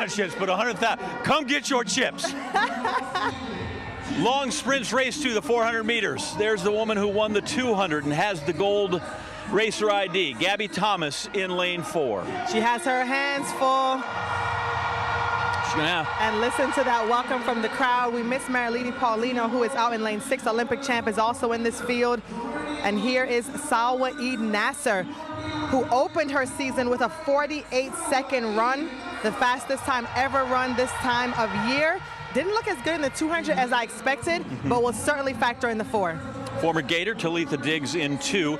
banana chips, but 100,000. Come get your chips. Long sprints race to the 400 meters. There's the woman who won the 200 and has the gold racer ID, Gabby Thomas in lane 4. She has her hands full. And listen to that welcome from the crowd. We miss Maril Lady Paulino, who is out in lane 6. Olympic champ is also in this field. And here is Soula Eid Nazer, who opened her season with a 48-second run, the fastest time ever run this time of year. Didn't look as good in the 200 as I expected, but will certainly factor in the 4. Former Gator Totha Digs in 2.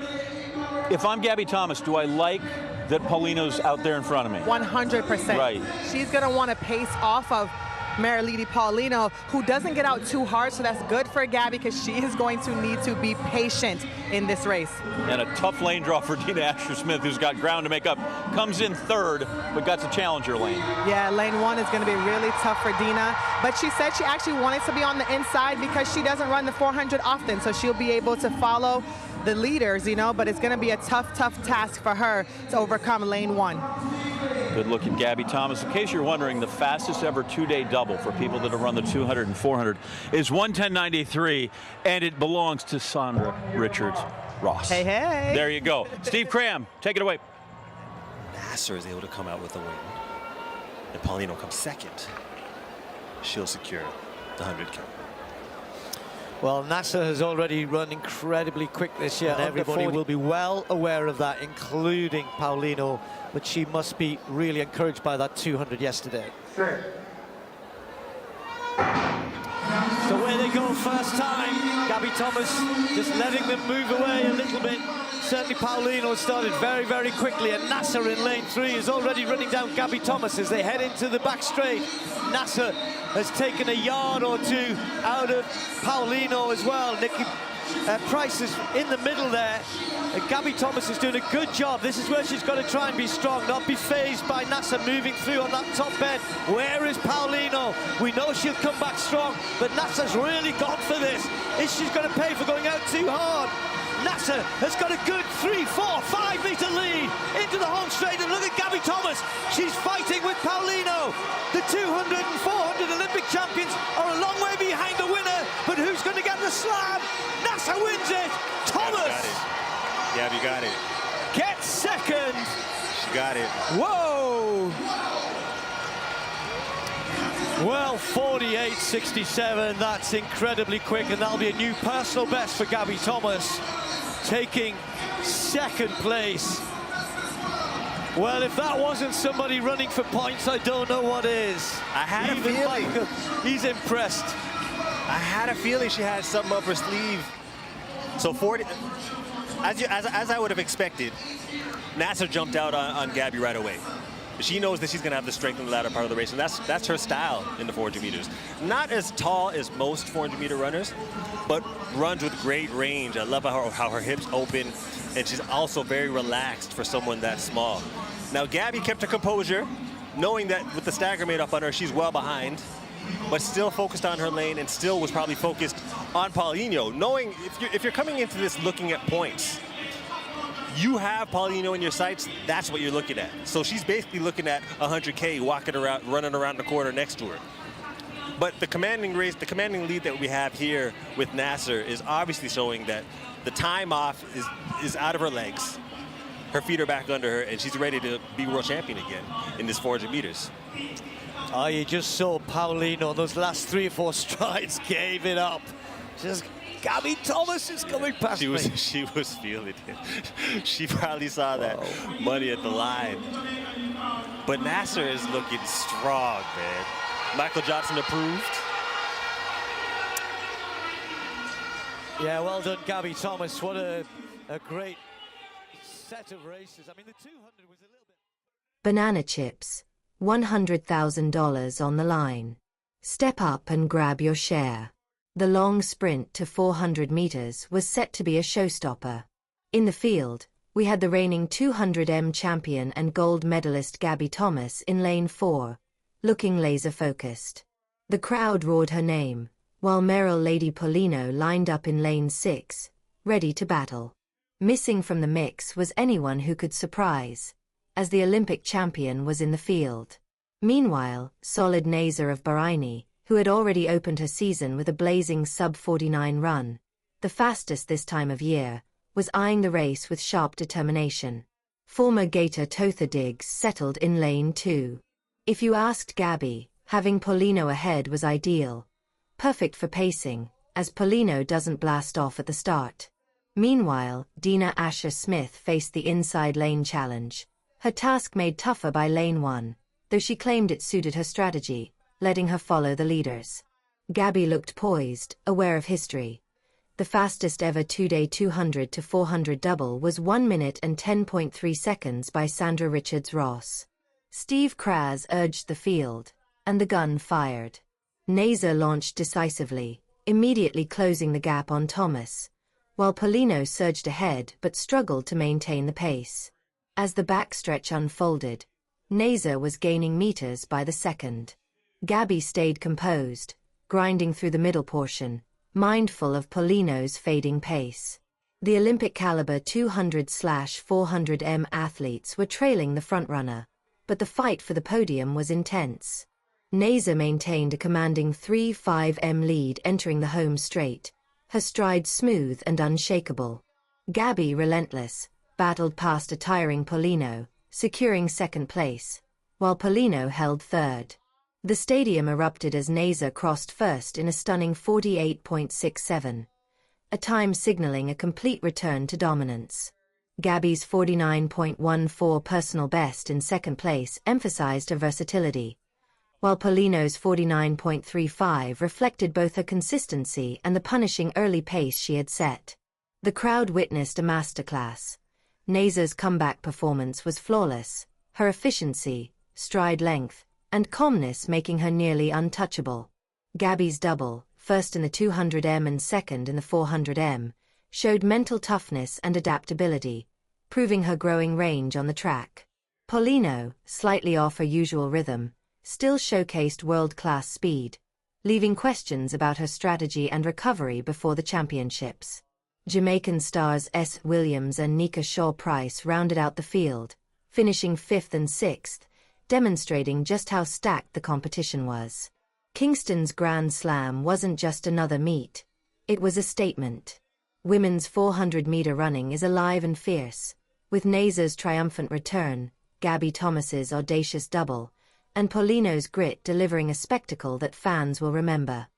If I'm Gabby Thomas, do I like that Paulino's out there in front of me? 100%. Right. She's going to want to pace off of Maril Lady Paulino, who doesn't get out too hard, so that's good for Gabby because she is going to need to be patient in this race. And a tough lane draw for Dina Asher Smith, who's got ground to make up. Comes in 3rd, but got the challenger lane. Yeah, lane 1 is going to be really tough for Dina. But she said she actually wanted to be on the inside because she doesn't run the 400 often, so she'll be able to follow the leaders, you know, but it's going to be a tough task for her to overcome lane 1. Good look at Gabby Thomas. In case you're wondering, the fastest ever 2-day double for people that have run the 200 and 400 is 1:10.93, and it belongs to Sandra Richards-Ross. Hey, hey. There you go. Steve Cram, take it away. Nazer is able to come out with a win, and Paulino comes 2nd. She'll secure the 100K. Well, Nazer has already run incredibly quick this year, and everybody will be well aware of that, including Paulino, but she must be really encouraged by that 200 yesterday. Sure. So where they go first time, Gabby Thomas just letting them move away a little bit. Certainly Paulino started very, very quickly, and Nazer in lane 3 is already running down Gabby Thomas as they head into the back straight. Nazer has taken a yard or 2 out of Paulino as well. Nikki Price is in the middle there, and Gabby Thomas is doing a good job. This is where she's got to try and be strong, not be phased by Nazer moving through on that top bend. Where is Paulino? We know she'll come back strong, but Nazer's really gone for this. Is she going to pay for going out too hard? Nazer has got a good 3, 4, 5 meter lead into the home straight, and look at Gabby Thomas. She's fighting with Paulino. The 200 and 400 Olympic champions are a long way behind the winner, but who's going to get the slam? Nazer wins it. Thomas. Gabby got it. Gets 2nd. She got it. Whoa. Well, 48.67, that's incredibly quick, and that'll be a new personal best for Gabby Thomas, taking 2nd place. Well, if that wasn't somebody running for points, I don't know what is. I had a feeling. Michael, he's impressed. I had a feeling she had something up her sleeve. So 40, as I would have expected, Nazer jumped out on Gabby right away. She knows that she's going to have the strength in the latter part of the race, and that's her style in the 400 meters. Not as tall as most 400-meter runners, but runs with great range. I love how her hips open, and she's also very relaxed for someone that small. Now, Gabby kept her composure, knowing that with the stagger made up on her, she's well behind, but still focused on her lane and still was probably focused on Paulino, knowing if you're coming into this looking at points, you have Paulino in your sights, that's what you're looking at. So she's basically looking at 100K walking around, running around the corner next to her. But the commanding race, the commanding lead that we have here with Nazer is obviously showing that the time off is out of her legs. Her feet are back under her, and she's ready to be world champion again in this 400 meters. Oh, you just saw Paulino, those last 3 or 4 strides, gave it up. Just Gabby Thomas is coming past me. She was feeling it. She probably saw that money at the line. But Nazer is looking strong, man. Michael Johnson approved. Yeah, well done, Gabby Thomas. What a great set of races. I mean, the 200 was a little bit... Banana chips. $100,000 on the line. Step up and grab your share. The long sprint to 400 meters was set to be a showstopper. In the field, we had the reigning 200m champion and gold medalist Gabby Thomas in lane 4, looking laser-focused. The crowd roared her name, while Maril Lady Paulino lined up in lane 6, ready to battle. Missing from the mix was anyone who could surprise, as the Olympic champion was in the field. Meanwhile, Soula Eid Nazer of Bahini, who had already opened her season with a blazing sub-49 run, the fastest this time of year, was eyeing the race with sharp determination. Former Gator Totha Digs settled in lane 2. If you asked Gabby, having Paulino ahead was ideal. Perfect for pacing, as Paulino doesn't blast off at the start. Meanwhile, Dina Asher Smith faced the inside lane challenge, her task made tougher by lane 1, though she claimed it suited her strategy, letting her follow the leaders. Gabby looked poised, aware of history. The fastest ever two-day 200 to 400 double was 1 minute and 10.3 seconds by Sandra Richards-Ross. Steve Kraz urged the field, and the gun fired. Nazer launched decisively, immediately closing the gap on Thomas, while Paulino surged ahead but struggled to maintain the pace. As the backstretch unfolded, Nazer was gaining meters by the second. Gabby stayed composed, grinding through the middle portion, mindful of Paulino's fading pace. The Olympic-caliber 200/400m athletes were trailing the frontrunner, but the fight for the podium was intense. Nazer maintained a commanding 3-5m lead entering the home straight, her stride smooth and unshakable. Gabby, relentless, battled past a tiring Paulino, securing second place, while Paulino held third. The stadium erupted as Nazer crossed first in a stunning 48.67, a time signaling a complete return to dominance. Gabby's 49.14 personal best in second place emphasized her versatility, while Paulino's 49.35 reflected both her consistency and the punishing early pace she had set. The crowd witnessed a masterclass. Nazer's comeback performance was flawless, her efficiency, stride length, and calmness making her nearly untouchable. Gabby's double, first in the 200m and second in the 400m, showed mental toughness and adaptability, proving her growing range on the track. Paulino, slightly off her usual rhythm, still showcased world-class speed, leaving questions about her strategy and recovery before the championships. Jamaican stars S. Williams and Nika Shaw-Price rounded out the field, finishing 5th and 6th, demonstrating just how stacked the competition was. Kingston's Grand Slam wasn't just another meet, it was a statement. Women's 400-meter running is alive and fierce, with Nazer's triumphant return, Gabby Thomas's audacious double, and Paulino's grit delivering a spectacle that fans will remember.